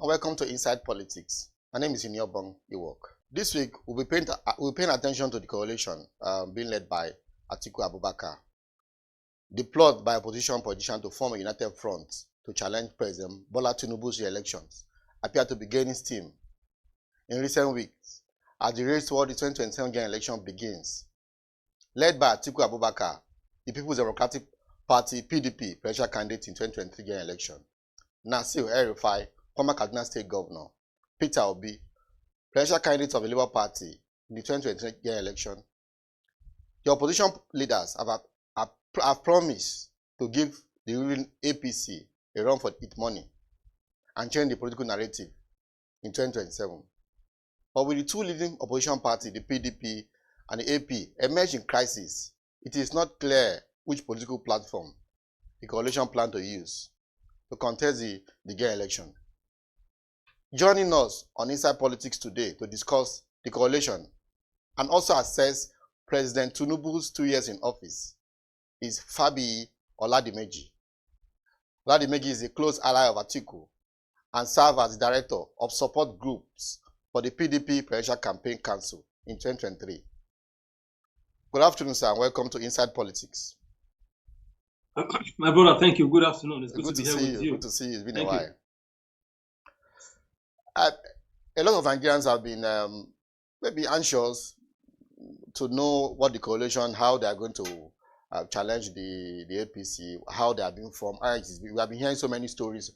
and welcome to Inside Politics. My name is Imoke. This week, we'll be paying attention to the coalition being led by Atiku Abubakar. The plot by opposition politicians to form a united front to challenge President Bola Tinubu's re-elections appear to be gaining steam in recent weeks as the race toward the 2027 general election begins. Led by Atiku Abubakar, the People's Democratic Party (PDP) presidential candidate in 2023 general election, Nasir El-Rufai, former Kaduna State Governor, Peter Obi, presidential candidate of the Labour Party in the 2023 general election. The opposition leaders have promised to give the ruling APC a run for its money and change the political narrative in 2027. But with the two leading opposition parties, the PDP and the AP, emerged in crisis, it is not clear which political platform the coalition plan to use to contest the general election. Joining us on Inside Politics today to discuss the coalition and also assess President Tinubu's 2 years in office is Fabiyi Oladimeji. Oladimeji is a close ally of Atiku and served as director of support groups for the PDP Presidential Campaign Council in 2023. Good afternoon, sir, and welcome to Inside Politics. My brother, thank you. Good afternoon. It's good to be here with you. Good to see you. It's been a while. A lot of Nigerians have been maybe anxious to know what the coalition, how they are going to challenge the APC, how they are being formed. We have been hearing so many stories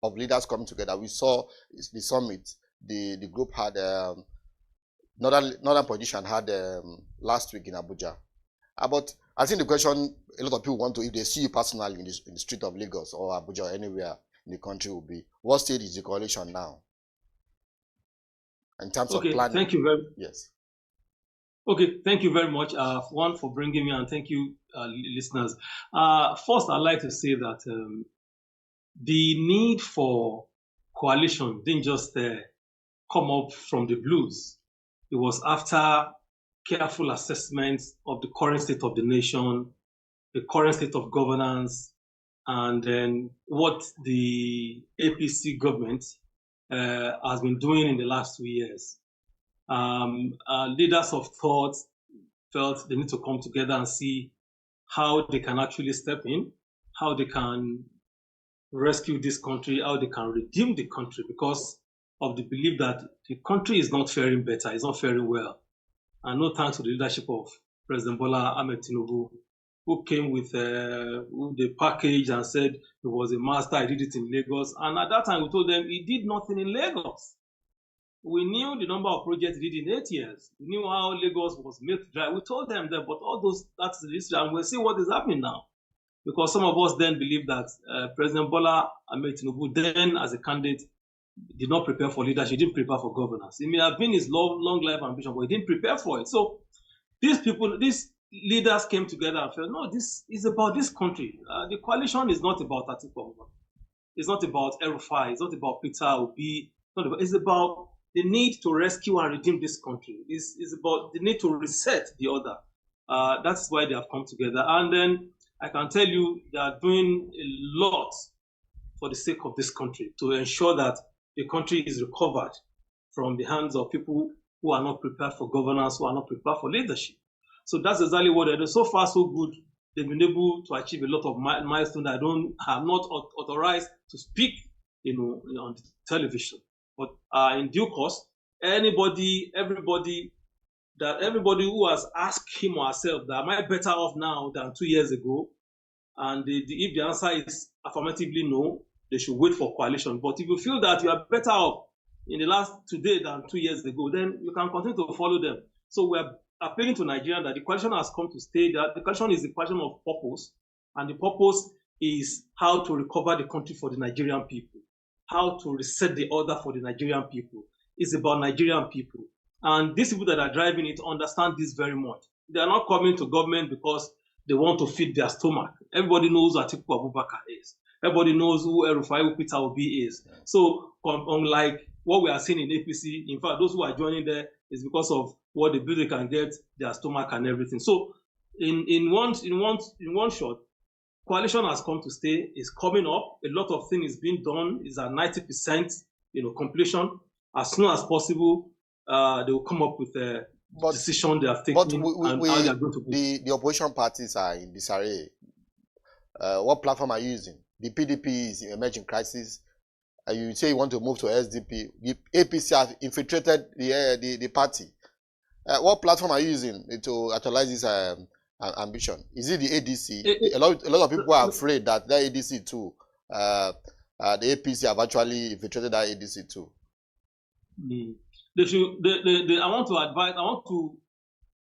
of leaders coming together. We saw the summit the group had, Northern Politician had last week in Abuja. But I think the question a lot of people want to, if they see you personally in the street of Lagos or Abuja or anywhere in the country, will be, what stage is the coalition now? In terms of planning. Thank you very much. Yes. Okay, thank you very much, one, for bringing me, and thank you, listeners. First, I'd like to say that the need for coalition didn't just come up from the blues. It was after careful assessment of the current state of the nation, the current state of governance, and then what the APC government has been doing in the last 2 years. Leaders of thought felt they need to come together and see how they can actually step in, how they can rescue this country, how they can redeem the country, because of the belief that the country is not faring better, it's not faring well. And no thanks to the leadership of President Bola Tinubu, who came with the package and said he was a master, he did it in Lagos. And at that time, we told them he did nothing in Lagos. We knew the number of projects he did in 8 years. We knew how Lagos was made dry. We told them that, but all those, that's the history. And we'll see what is happening now. Because some of us then believed that President Bola Tinubu, then as a candidate, did not prepare for leadership, he didn't prepare for governance. It may have been his long life ambition, but he didn't prepare for it. So these people, these leaders came together and felt, no, this is about this country. The coalition is not about Atiku Abubakar. It's not about El-Rufai. It's not about Peter Obi. It's about the need to rescue and redeem this country. It's about the need to reset the order. That's why they have come together. And then I can tell you they are doing a lot for the sake of this country to ensure that the country is recovered from the hands of people who are not prepared for governance, who are not prepared for leadership. So that's exactly what they're doing. So far, so good. They've been able to achieve a lot of milestones that I'm not authorized to speak, on the television. But in due course, everybody who has asked him or herself that am I better off now than 2 years ago, and if the answer is affirmatively no, they should wait for coalition. But if you feel that you are better off in the last today than 2 years ago, then you can continue to follow them. So we are appealing to Nigerians that the coalition has come to stay, that the coalition is the question of purpose, and the purpose is how to recover the country for the Nigerian people, how to reset the order for the Nigerian people. It's about Nigerian people. And these people that are driving it understand this very much. They are not coming to government because they want to feed their stomach. Everybody knows who Atiku Abubakar is. Everybody knows who El-Rufai, who Peter Obi is. So unlike what we are seeing in APC, in fact, those who are joining there is because of what the building can get, their stomach and everything. So in one shot, coalition has come to stay, is coming up. A lot of things is being done, is at 90%, completion. As soon as possible, they will come up with a decision they have taken and how they are going to do. The opposition parties are in disarray. What platform are you using? The PDP is in emerging crisis. You say you want to move to SDP. The APC have infiltrated the party. What platform are you using to actualize this ambition? Is it the ADC? A lot of people are afraid that the ADC too, the APC have actually infiltrated that ADC too. I want to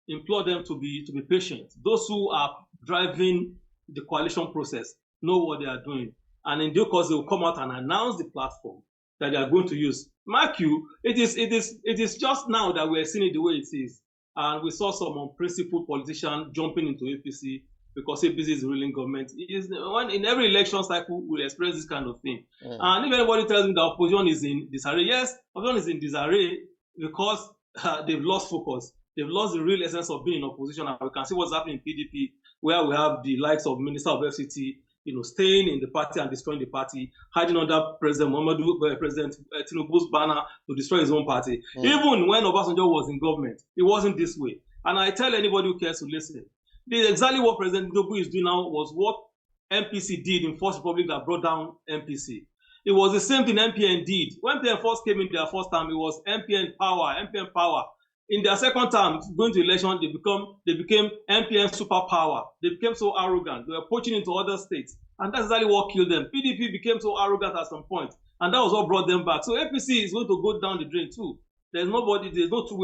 implore them to be patient. Those who are driving the coalition process know what they are doing, and in due course they will come out and announce the platform that they are going to use. Mark you, it is just now that we are seeing it the way it is, and we saw some unprincipled politicians jumping into APC because APC is the ruling government. In every election cycle, we'll experience this kind of thing. And if anybody tells me the opposition is in disarray, yes, opposition is in disarray because they've lost focus. They've lost the real essence of being in opposition. And we can see what's happening in PDP, where we have the likes of Minister of FCT, staying in the party and destroying the party, hiding under President Tinubu's banner to destroy his own party. Even when Obasanjo was in government, it wasn't this way. And I tell anybody who cares to listen, exactly what President Tinubu is doing now was what MPC did in First Republic that brought down MPC. It was the same thing MPN did. When MPN first came in their first time, it was MPN power. In their second term, going to election, they became MPN superpower. They became so arrogant. They were poaching into other states. And that's exactly what killed them. PDP became so arrogant at some point. And that was what brought them back. So APC is going to go down the drain too. There's no two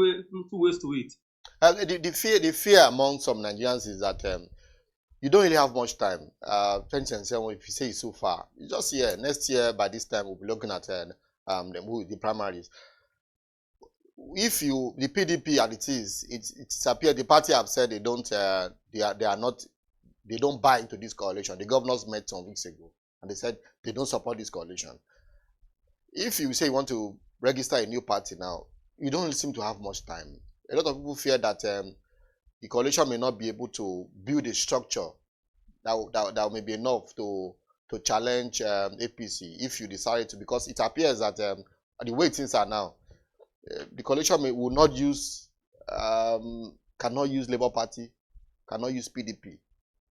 ways to it. The fear among some Nigerians is that you don't really have much time. 2027, if you say it's so far, it's just here. Next year, by this time, we'll be looking at the primaries. If the PDP as it is, it's appeared the party have said they don't buy into this coalition. The governors met some weeks ago and they said they don't support this coalition. If you say you want to register a new party now, you don't seem to have much time. A lot of people fear that the coalition may not be able to build a structure that may be enough to challenge APC if you decide to, because it appears that the way things are now, the coalition cannot use Labour Party, cannot use PDP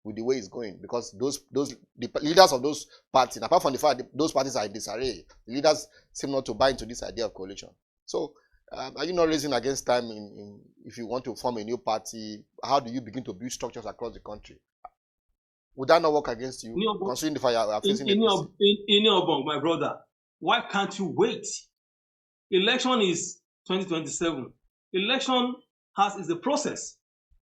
with the way it's going, because the leaders of those parties, apart from the fact that those parties are in disarray, the leaders seem not to buy into this idea of coalition. So, are you not raising against time if you want to form a new party? How do you begin to build structures across the country? Would that not work against you? Considering the fact you are facing my brother, why can't you wait? Election is 2027. Election is a process.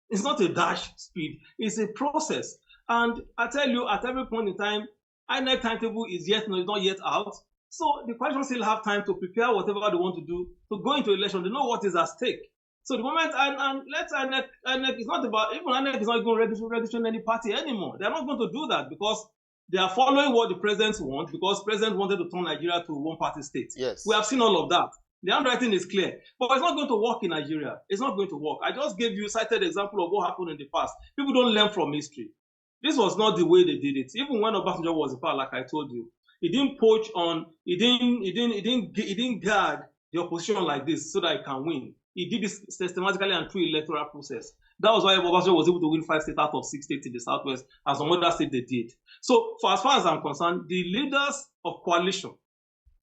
It's not a dash speed. It's a process. And I tell you, at every point in time, INEC timetable is not yet out. So the coalition still have time to prepare whatever they want to do to go into election. They know what is at stake. So the moment, and let's INEC is not about, even INEC is not going to register any party anymore. They're not going to do that because they are following what the president wants, because the president wanted to turn Nigeria to one-party state. Yes. We have seen all of that. The handwriting is clear, but it's not going to work in Nigeria. It's not going to work. I just gave you cited example of what happened in the past. People don't learn from history. This was not the way they did it. Even when Obasanjo was in power, like I told you, he didn't poach on. He didn't guard the opposition like this so that he can win. He did this systematically and through electoral process. That was why Obasanjo was able to win 5 states out of 6 states in the Southwest, and some other states they did. So, as far as I'm concerned, the leaders of coalition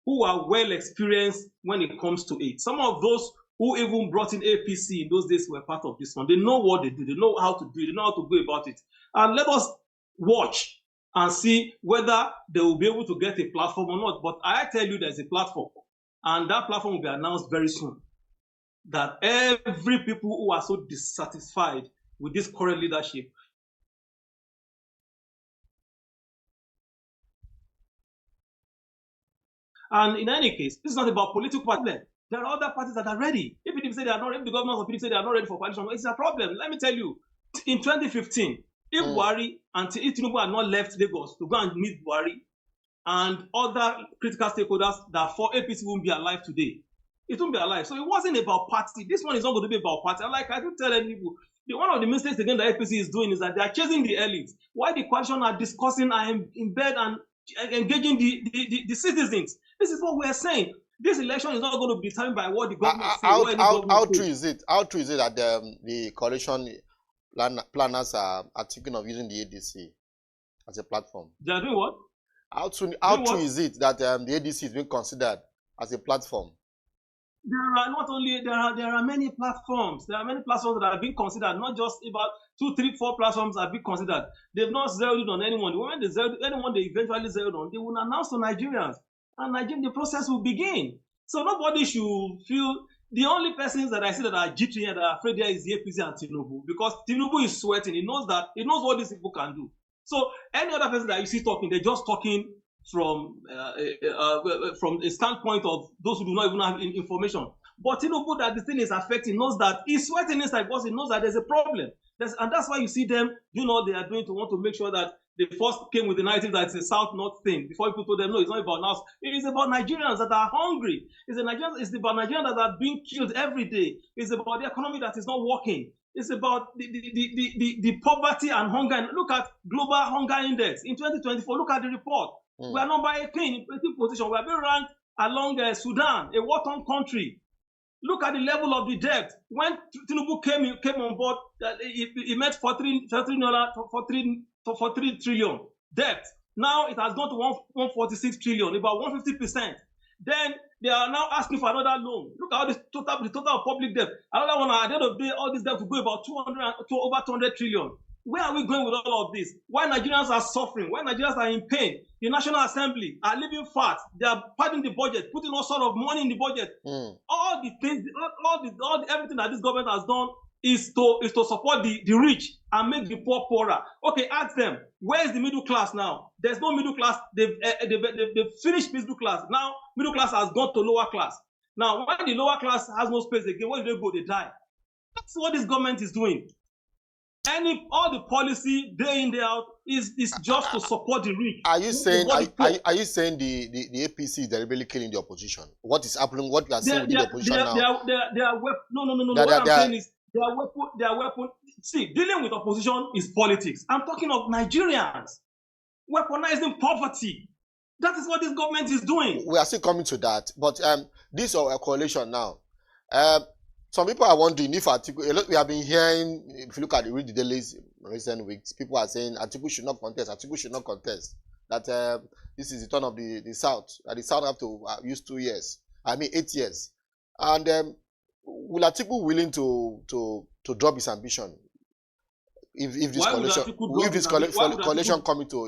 who are well experienced when it comes to it, some of those who even brought in APC in those days were part of this one. They know what they do. They know how to do it. They know how to go about it. And let us watch and see whether they will be able to get a platform or not. But I tell you, there's a platform, and that platform will be announced very soon. That every people who are so dissatisfied with this current leadership and in any case, this is not about political problem. There are other parties that are ready. If PDP say they are not ready, the governors of PDP say they are not ready for coalition, it's a problem. Let me tell you, in 2015, if Buhari and Tinubu had not left Lagos to go and meet Buhari and other critical stakeholders that for APC won't be alive today, it won't be alive. So it wasn't about party. This one is not going to be about party. And like I do tell people, one of the mistakes again that APC is doing is that they are chasing the elites. Why the coalition are discussing and in bed and engaging the citizens? This is what we are saying. This election is not going to be determined by what the government says. How true is it? How true is it that the coalition planners are thinking of using the ADC as a platform? They are doing what? How true is it that the ADC is being considered as a platform? There are not only there are many platforms. There are many platforms that are being considered. Not just about 2, 3, 4 platforms are being considered. They've not zeroed on anyone. When they anyone they eventually zeroed on, they will announce to Nigerians, and the process will begin. So nobody should feel. The only persons that I see that are jittery and that are afraid there is the APC and Tinubu, because Tinubu is sweating. He knows what these people can do. So any other person that you see talking, they're just talking from a standpoint of those who do not even have information. But Tinubu, that the thing is affecting, knows that he's sweating inside because he knows that there's a problem. And that's why you see them, they are doing to want to make sure that they first came with the narrative that it's a South-North thing. Before people told them, no, it's not about us. It is about Nigerians that are hungry. It's about Nigerians that are being killed every day. It's about the economy that is not working. It's about the poverty and hunger. And look at Global Hunger Index in 2024. Look at the report. We are number 18 in 18 position. We are being ranked along Sudan, a war-torn country. Look at the level of the debt. When Tinubu came on board, he met for $3 trillion debt. Now it has gone to 146 trillion, about 150%. Then they are now asking for another loan. Look at the total of public debt. Another one, at the end of the day, all this debt will go about over 200 trillion. Where are we going with all of this? Why Nigerians are suffering? Why Nigerians are in pain? The National Assembly are living fat. They are padding the budget, putting all sort of money in the budget. All the things, everything that this government has done is to support the rich and make the poor poorer. Okay, ask them, where is the middle class now? There's no middle class. They've finished middle class. Now middle class has gone to lower class. Now when the lower class has no space again, where do they go? They die. That's what this government is doing. All the policy day in day out is just to support the rich. Are you saying the APC is deliberately killing the opposition? What is happening? What we are seeing within the opposition now? No. What I'm saying is they are weapon. See, dealing with opposition is politics. I'm talking of Nigerians weaponizing poverty. That is what this government is doing. We are still coming to that, but this coalition now. Some people are wondering if Atiku, we have been hearing, if you look at the dailies recent weeks, people are saying Atiku should not contest, Atiku should not contest. That this is the turn of the South, that the South have to use 2 years, 8 years. And will Atiku willing to drop his ambition if this coalition coming to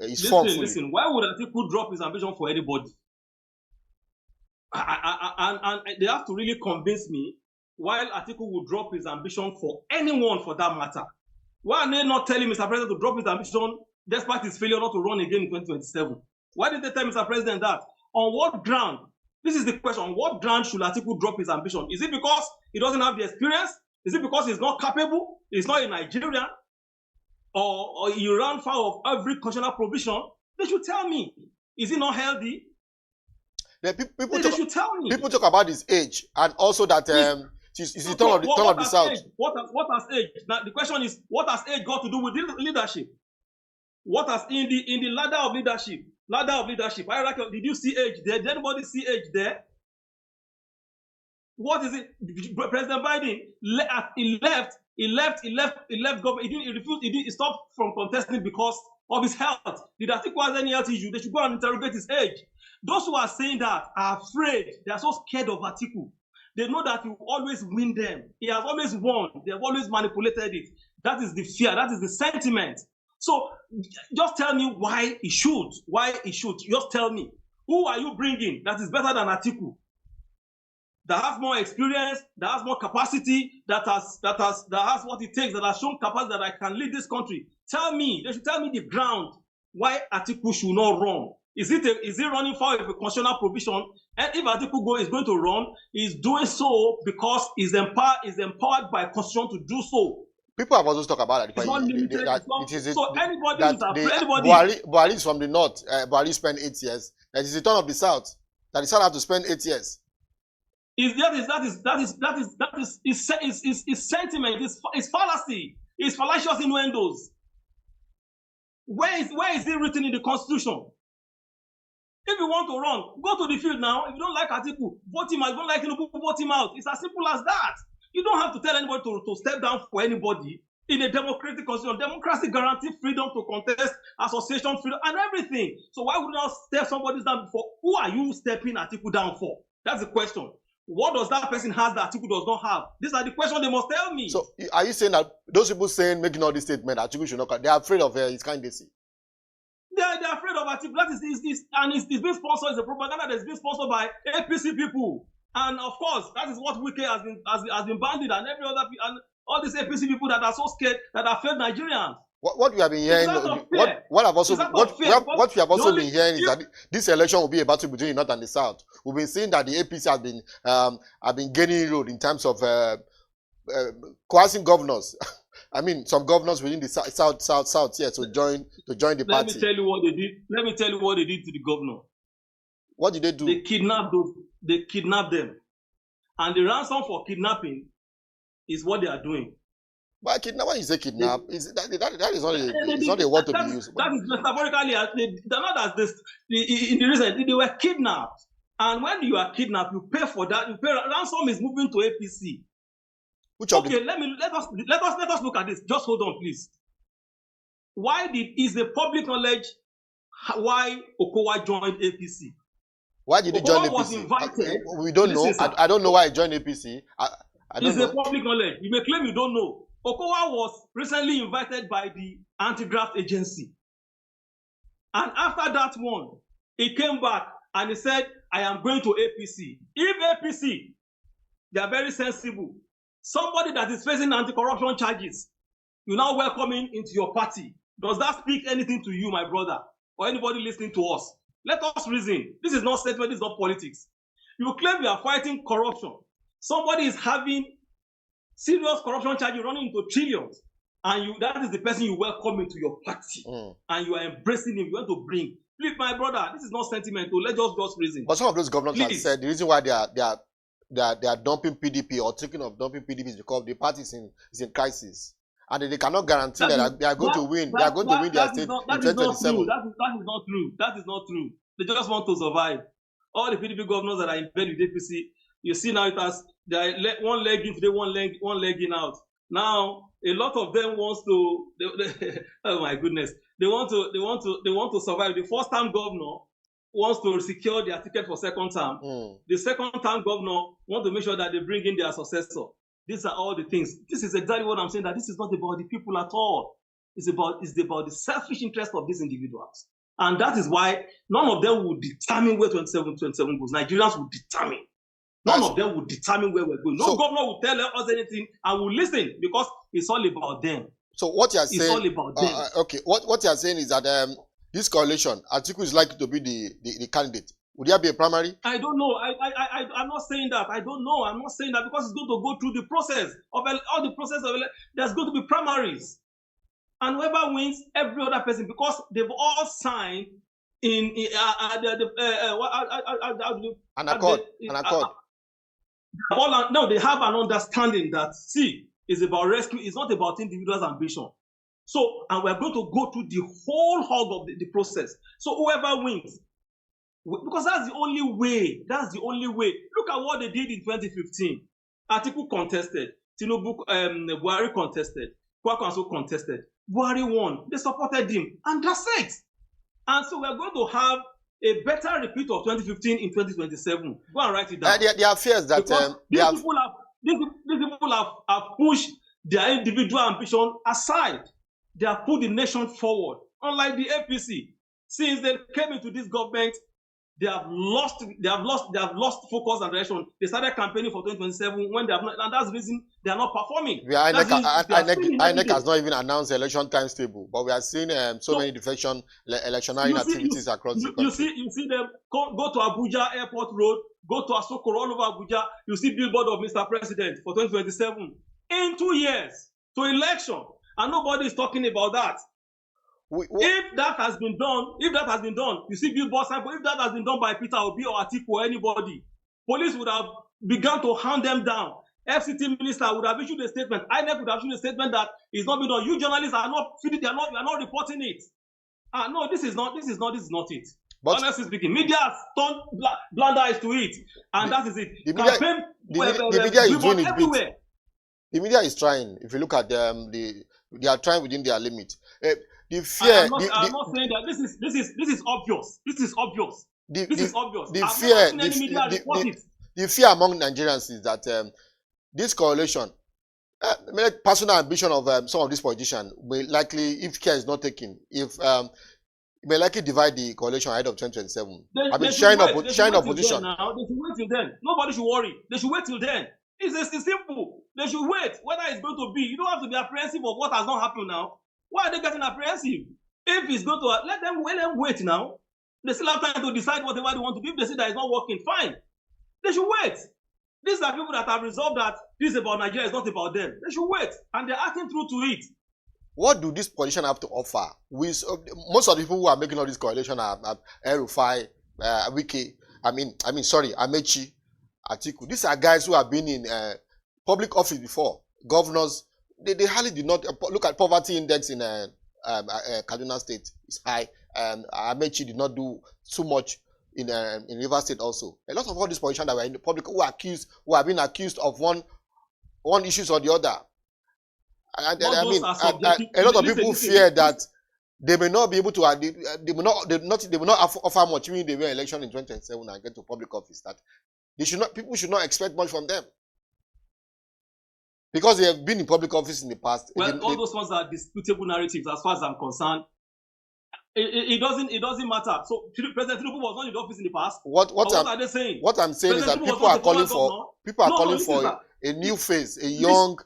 his form fully? Listen, why would Atiku drop his ambition for anybody? And they have to really convince me why Atiku will drop his ambition for anyone for that matter. Why are they not telling Mr. President to drop his ambition despite his failure not to run again in 2027? Why did they tell Mr. President that? On what ground? This is the question. On what ground should Atiku drop his ambition? Is it because he doesn't have the experience? Is it because he's not capable? He's not a Nigerian? Or he ran foul of every constitutional provision? They should tell me. Is he not healthy? People talk about his age and also that it's the turn of the South. What has age? Now the question is, what has age got to do with leadership? What has in the ladder of leadership? Hierarchy, did you see age there? Did anybody see age there? What is it? President Biden he left government. He refused. He stopped from contesting because of his health. Did Atiku have any health issue? They should go and interrogate his age. Those who are saying that are afraid. They are so scared of Atiku. They know that he will always win them. He has always won. They have always manipulated it. That is the fear. That is the sentiment. So just tell me why he should. Just tell me. Who are you bringing that is better than Atiku? That has more experience, that has more capacity, that has what it takes, that has shown capacity that I can lead this country. Tell me. They should tell me the ground why Atiku should not run. Is he running for a constitutional provision? And if Atiku is going to run, he's doing so because he's empowered by constitution to do so. People have also talked about that. Buhari is from the north. Buhari spent 8 years. That is the turn of the South. That the South have to spend 8 years. That is sentiment. It's fallacy. It's fallacious innuendos. Where is it written in the Constitution? If you want to run, go to the field now. If you don't like Atiku, vote him out. If you don't like Tinubu, vote him out. It's as simple as that. You don't have to tell anybody to step down for anybody. In a democratic constitution, democracy guarantees freedom to contest, association freedom, and everything. So why would you not step somebody down for? Who are you stepping Atiku down for? That's the question. What does that person have that Atiku does not have? These are the questions they must tell me. So are you saying that those people making all this statement, Atiku should not, they are afraid of his candidacy? They're afraid of Atiku. That is and it's being sponsored. It's a propaganda that's being sponsored by APC people. And of course, that is what Wike has been banded, and every other, and all these APC people that are so scared, that are failed Nigerians. What we have been hearing, what we have also been hearing is that this election will be a battle between the North and the South. We've been seeing that the APC have been gaining road in terms of coercing governors. I mean, some governors within the South here to join the party. Let me tell you what they did. Let me tell you what they did to the governor. What did they do? They kidnapped them, and the ransom for kidnapping is what they are doing. But when you say kidnap, that is not a word to be used. That is metaphorically. They're not as this. In the recent, they were kidnapped, and when you are kidnapped, you pay for that. You pay. Ransom is moving to APC. Let us look at this. Just hold on, please. Is the public knowledge why Okowa joined APC? Why did he join APC? Was invited. We don't know. I don't know why he joined APC. It's a public knowledge. You may claim you don't know. Okowa was recently invited by the anti-graft agency. And after that one, he came back and he said, I am going to APC. If APC, they are very sensible. Somebody that is facing anti-corruption charges, you now welcome him into your party. Does that speak anything to you, my brother, or anybody listening to us? Let us reason. This is not statement, this is not politics. You claim you are fighting corruption. Somebody is having serious corruption charges running into trillions, and that is the person you welcome into your party, and you are embracing him. You want to bring. Please, my brother, this is not sentimental. Let's just reason. But some of those governors have said the reason why they are dumping PDP or thinking of dumping PDP is because the party is in crisis, and they cannot guarantee that they are going to win. They are going to win their state in 2027. That is not true. That is not true. They just want to survive. All the PDP governors that are in bed with APC, you see now it has one leg in today, one leg in out. Now a lot of them wants to. Oh my goodness, they want to survive. The first-time governor wants to secure their ticket for second term. The second-time governor wants to make sure that they bring in their successor. These are all the things. This is exactly what I'm saying. That this is not about the people at all. It's about the selfish interest of these individuals. And that is why none of them will determine where 27 goes. Nigerians will determine. None of them will determine where we're going. No governor will tell us anything and will listen because it's all about them. So what you are saying? It's all about them. Okay. What you are saying is that this coalition, Atiku is likely to be the candidate. Would there be a primary? I don't know. I'm not saying that. I don't know. I'm not saying that because it's going to go through the process of all the process of. There's going to be primaries. And whoever wins, every other person, because they've all signed an accord. No, they have an understanding that it's about rescue. It's not about individuals' ambition. So, and we're going to go through the whole hog of the process. So whoever wins, because that's the only way. That's the only way. Look at what they did in 2015. Atiku contested. Tinubu, Buhari contested. Kwankwaso contested. Buhari won. They supported him, and that's it. And so we're going to have a better repeat of 2015 in 2027. Go and write it down. There are fears that these people have pushed their individual ambition aside. They have put the nation forward. Unlike the APC, since they came into this government, they have lost focus and direction. They started campaigning for 2027 when they have not, and that's the reason they are not performing. INEC has not even announced the election times table, but we are seeing so many defection electionary activities across the country. You see them go to Abuja Airport Road, go to Asokoro all over Abuja. You see billboard of Mr. President for 2027 in 2 years to election, and nobody is talking about that. If that has been done, you see billboard sign, but if that has been done by Peter Obi or Atiku or anybody, police would have begun to hand them down. FCT minister would have issued a statement. INEC would have issued a statement that is not being done. You journalists are not reporting it. No, this is not it. But honestly speaking, media has turned blind eyes to it, and that is it. The media is doing its bit. everywhere. The media is trying. If you look at them, they are trying within their limit. The fear. I'm not saying that this is obvious. This is obvious. This is obvious. The fear among Nigerians is that this coalition, personal ambition of some of these politicians may likely, if care is not taken, may likely divide the coalition ahead of 2027. Shine opposition. Now they should wait till then. Nobody should worry. They should wait till then. It's simple. They should wait. Whether it's going to be, you don't have to be apprehensive of what has not happened now. Why are they getting apprehensive? If it's going to, let them wait now. They still have time to decide whatever they want to do. If they see that it's not working, fine. They should wait. These are people that have resolved that this is about Nigeria, it's not about them. They should wait. And they're acting true to it. What do this coalition have to offer? Most of the people who are making all this coalition are El-Rufai, Wike, Amaechi, Atiku. These are guys who have been in public office before. Governors, they hardly did not look at poverty index in Kaduna State. It's high. Amaechi did not do too much in River State also. A lot of all these politicians that were in the public who have been accused of one issues or the other. A lot of people fear that they may not be able to. They will not offer much when they win election in 2027 and get to public office. That people should not expect much from them because they have been in public office in the past. Well, those ones are disputable narratives, as far as I'm concerned. It doesn't matter. So President Tinubu was not in the office in the past. What are they saying? What I'm saying is that people are calling for a new face, a young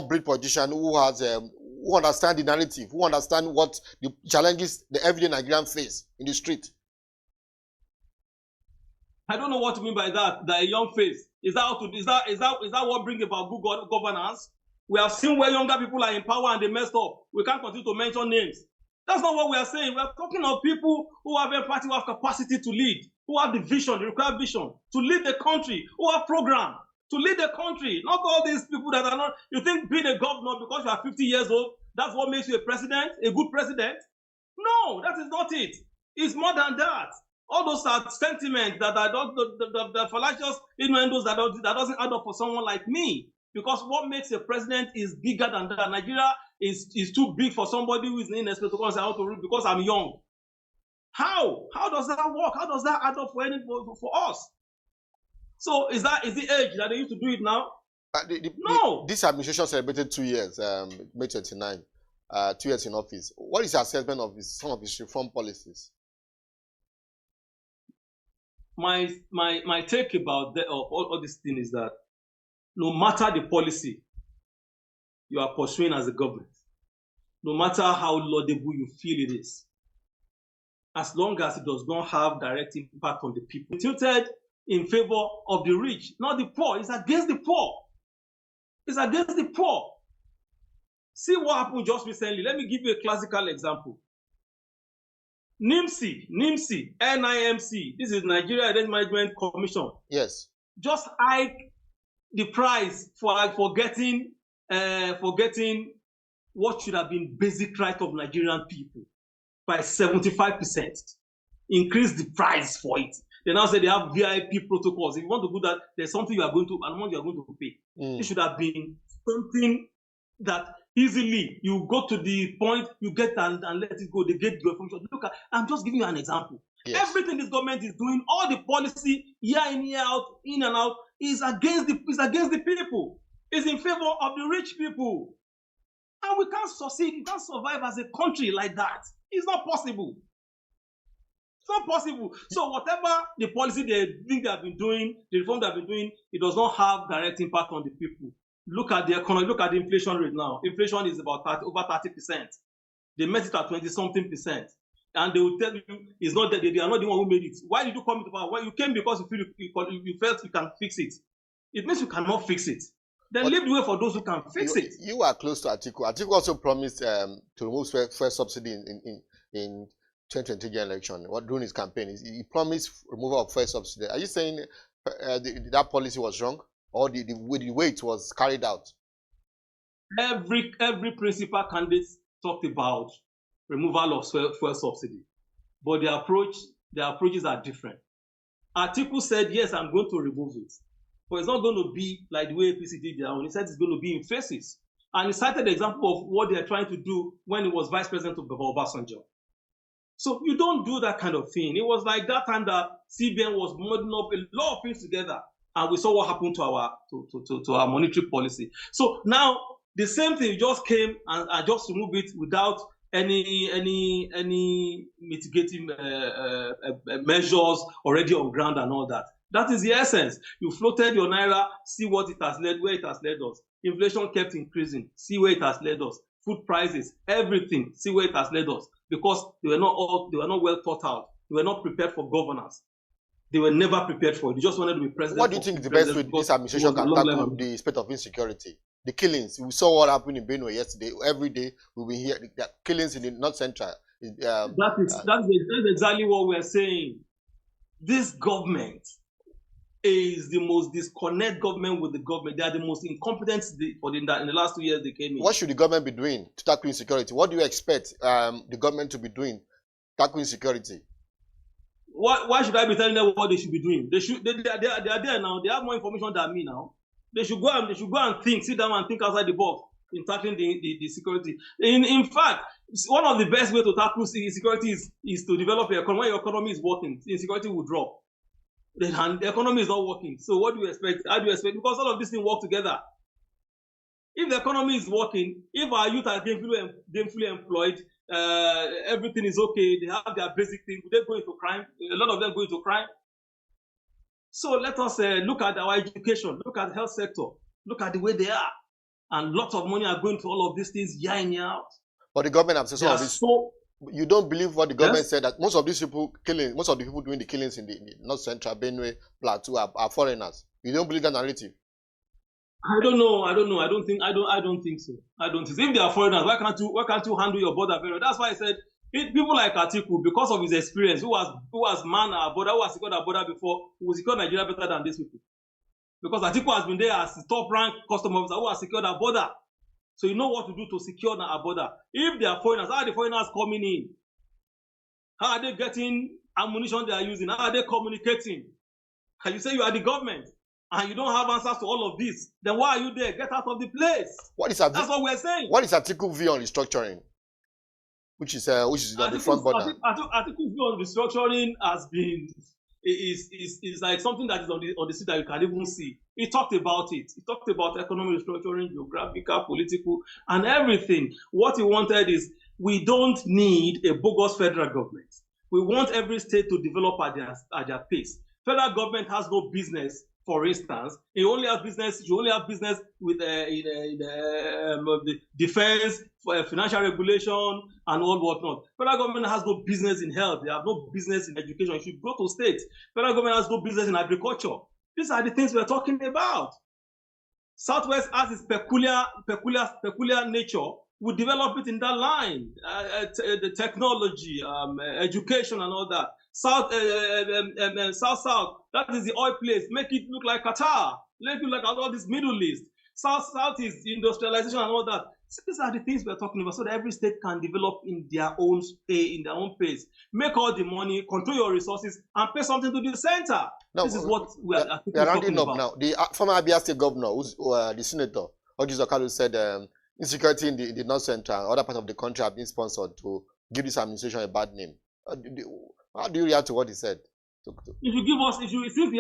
breed politician who understand the narrative, who understand what the challenges the everyday Nigerian face in the street. I don't know what you mean by that. That a young face is that what brings about good governance? We have seen where younger people are in power and they messed up. We can't continue to mention names. That's not what we are saying. We are talking of people who have empathy, who have capacity to lead, who have the vision, the required vision to lead the country, who have program to lead the country. Not all these people that are not. You think being a governor because you are 50 years old, that's what makes you a president, a good president? No, that is not it. It's more than that. All those are sentiments that are the fallacious innuendos that doesn't add up for someone like me. Because what makes a president is bigger than that. Nigeria is too big for somebody who is inexperienced to say how to rule because I'm young. How does that work? How does that add up for us? So is the age that they used to do it now? No. This administration celebrated 2 years, May 29, 2 years in office. What is your assessment of some of his reform policies? My take about all this thing is that no matter the policy you are pursuing as a government, no matter how laudable you feel it is, as long as it does not have direct impact on the people, tilted in favor of the rich, not the poor. It's against the poor. It's against the poor. See what happened just recently. Let me give you a classical example. NIMC, NIMC, this is Nigeria Identity Management Commission. Yes. Just hike the price for getting what should have been basic right of Nigerian people by 75%. Increase the price for it. They now say they have VIP protocols. If you want to do that, there's something you are going to pay. It should have been something that easily you go to the point, you get and let it go. They get your function. Look, I'm just giving you an example. Yes. Everything this government is doing, all the policy year in, year out, in and out, is against the people. It's in favor of the rich people. And we can't succeed, we can't survive as a country like that. It's not possible. It's not possible. So whatever the policy they think they have been doing, the reform they have been doing, it does not have direct impact on the people. Look at the economy, look at the inflation rate now. Inflation is about over 30%. They met it at 20-something%. And they will tell you it's not that they are not the one who made it. Why did you come into power? Well, you came because you felt you can fix it. It means you cannot fix it. Then leave the way for those who can fix it. You are close to Atiku. Atiku also promised to remove fuel subsidy in 2020 election. During his campaign, he promised removal of fuel subsidy. Are you saying that policy was wrong, or the way it was carried out? Every principal candidate talked about removal of fuel subsidy. but their approaches are different. Atiku said, yes, I'm going to remove it. But it's not going to be like the way APC did their own. He said it's going to be in phases. And he cited the example of what they are trying to do when he was vice president of Obasanjo. So you don't do that kind of thing. It was like that time that CBN was molding up a lot of things together, and we saw what happened to our monetary policy. So now the same thing just came and just removed it without any mitigating measures already on ground and all that. That is the essence. You floated your naira, see what it has led, where it has led us. Inflation kept increasing, see where it has led us. Food prices, everything, see where it has led us. Because they were not well thought out. They were not prepared for governance. They were never prepared for it. They just wanted to be president. What do you think the best way this administration can tackle the state of insecurity? The killings. We saw what happened in Benue yesterday. Every day we will hear that killings in the North Central. That's exactly what we're saying. This government is the most disconnected government with the government. They are the most incompetent in the last 2 years they came in. What should the government be doing to tackle insecurity? What do you expect the government to be doing to tackle insecurity? Why should I be telling them what they should be doing? They are there now. They have more information than me now. They should go and think, sit down and think outside the box in tackling the security. In fact, one of the best ways to tackle insecurity is to develop your economy. When your economy is working, insecurity will drop. The economy is not working. So what do you expect? How do you expect? Because all of these things work together. If the economy is working, if our youth are gainfully employed, everything is okay, they have their basic things, they go into crime. A lot of them go into crime. So let us look at our education, look at the health sector, look at the way they are. And lots of money are going to all of these things year in, year out. But the government has some of this. You don't believe what the government said, that most of these people killing, most of the people doing the killings in the North Central, Benue, Plateau are foreigners. You don't believe that narrative? I don't know. I don't think so. I don't think so. If they are foreigners, why can't you handle your border very well? That's why I said people like Atiku, because of his experience, who has manned our border, who has secured our border before, who will secure Nigeria better than these people. Because Atiku has been there as the top rank customs officer who has secured our border. So you know what to do to secure our border. If they are foreigners, how are the foreigners coming in? How are they getting ammunition they are using? How are they communicating? Can you say you are the government and you don't have answers to all of this? Then why are you there? Get out of the place. That's what we're saying. What is Atiku's view on restructuring? Which is on the front border? Atiku's view on restructuring has been is like something that is on the seat that you can even see. He talked about it. He talked about economic restructuring, geographical, political, and everything. What he wanted is, we don't need a bogus federal government. We want every state to develop at their pace. Federal government has no business, for instance. You only have business with the defense, financial regulation, and all whatnot. Federal government has no business in health. They have no business in education. You should go to states. Federal government has no business in agriculture. These are the things we're talking about. Southwest has its peculiar nature. We develop it in that line. The technology, education, and all that. South, that is the oil place. Make it look like Qatar. Make it look like all this Middle East. South is industrialization and all that. So these are the things we're talking about, so that every state can develop in their own pace. Make all the money, control your resources, and pay something to the center. Now, this is what we are rounding up now. The former Abia State governor, the senator, Oji Okalu, said insecurity in the North Central, other part of the country, have been sponsored to give this administration a bad name. How do you react to what he said? If he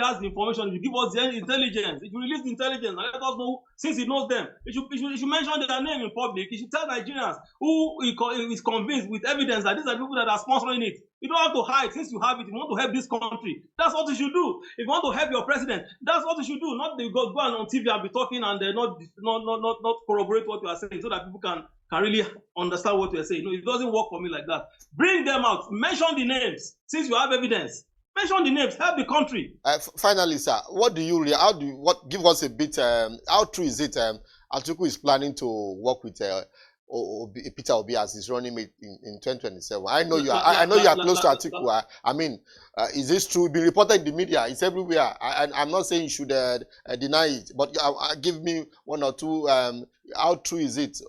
has the information, if you give us the intelligence, if you release the intelligence and let us know, since he knows them, he should mention their name in public. He should tell Nigerians who is convinced with evidence that these are people that are sponsoring it. You don't have to hide. Since you have it, you want to help this country. That's what you should do. If you want to help your president, that's what you should do. Not they go on TV and be talking and not corroborate what you are saying, so that people can really understand what you are saying. No, it doesn't work for me like that. Bring them out. Mention the names. Since you have evidence, mention the names. Help the country. Finally, sir, give us a bit? How true is it? Atiku is planning to work with Peter Obi as his running mate in 2027. I know you are close to Atiku. I mean, is this true? Be reported in the media. It's everywhere. I'm not saying you should deny it, but give me one or two. How true is it?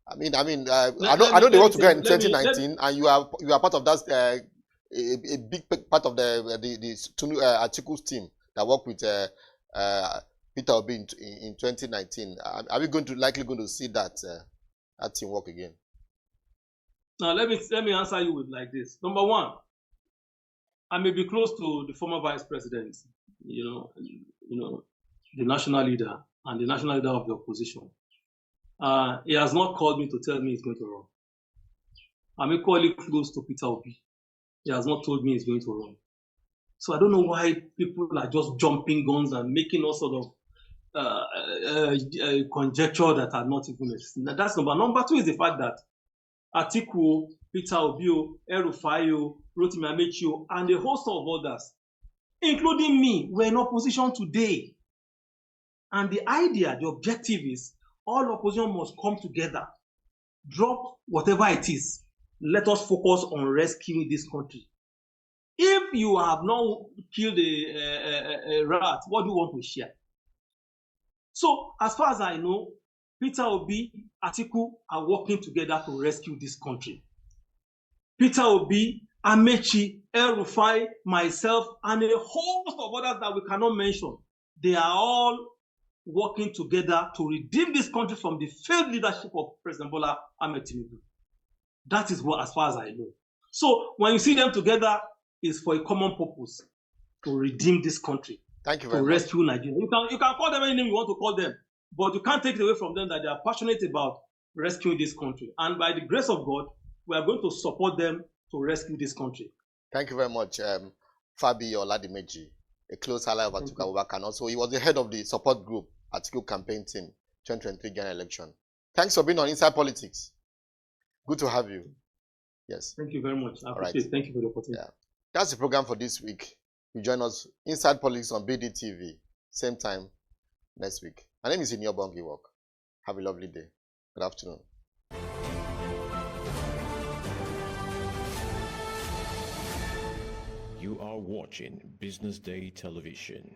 I know they want to go in 2019, and you are part of that a big part of the Atiku's team that worked with Peter Obi in 2019. Are we likely going to see that team work again? Now let me answer you with like this. Number one, I may be close to the former vice president, the national leader and the national leader of the opposition. He has not called me to tell me he's going to run. I'm equally close to Peter Obi. He has not told me he's going to run. So I don't know why people are just jumping guns and making all sort of conjecture that are not even existing. That's number. Number two is the fact that Atiku, Peter Obi, El-Rufai, Rotimi, Amaechi, and a host of others, including me, were in opposition today. And the idea, the objective is all opposition must come together, drop whatever it is. Let us focus on rescuing this country. If you have not killed a rat, what do you want to share? So, as far as I know, Peter Obi, Atiku are working together to rescue this country. Peter Obi, Amaechi, El-Rufai, myself, and a host of others that we cannot mention, they are all working together to redeem this country from the failed leadership of President Bola Ahmed Tinubu. That is what, as far as I know. So when you see them together, it's for a common purpose, to redeem this country. Thank you very much. To rescue Nigeria. You can call them any name you want to call them, but you can't take it away from them that they are passionate about rescuing this country. And by the grace of God, we are going to support them to rescue this country. Thank you very much, Fabiyi Oladimeji, a close ally of Atiku Abubakar, and also he was the head of the support group Atiku campaign team 2023 general election. Thanks for being on Inside Politics. Good to have you. Yes. Thank you very much. I appreciate it. Thank you for the opportunity. Yeah. That's the program for this week. You join us Inside Politics on BDTV, same time next week. My name is Imoke. Have a lovely day. Good afternoon. You are watching Business Day Television.